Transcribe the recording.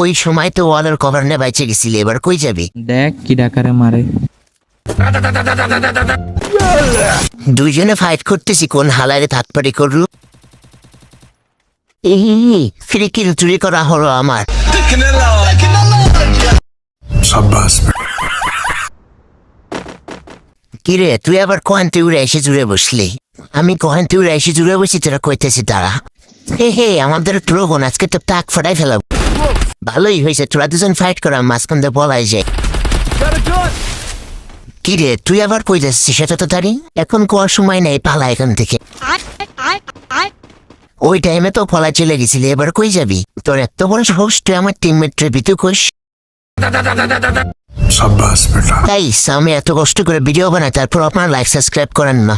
ওই সময় তো ওয়ালের কভার নিয়ে বাইচে গেছিলি, এবার কই যাবি? দেখ কি ডাকারে মারে। দুইজনে ফাইট করতেছি, কোন হালারে থাকপারি করলু। এই ফ্রি কিল চুরি করা হলো আমার। কিরে তুই আবার কহান্তে উড়ে এসে জুড়ে বসলি? আমি কহান্তে উড়ে এসে জুড়ে বসি, তোরা কইতেছি তারা। হে আমাদের প্রবণ আজকে তো টাক ফাটাই ফেলাব। ভালোই হয়েছে তোরা দুজন ফাইট করা, মাঝখান দিয়ে বলাই যায়। কিরে তুই আবার কই যাচ্ছিস সেটা তো তারি? এখন কোয়ার সময় নেই, পালা এখান থেকে। ওই টাইমে তো ফলা চলে গেছিলি, এবার কই যাবি? তোর এত বড় সাহস, তুই আমার টিমমেটরে বিতু কোষ। তাই আমি এত কষ্ট করে ভিডিও বানাই, তারপর আপনার লাইক সাবস্ক্রাইব করেন না।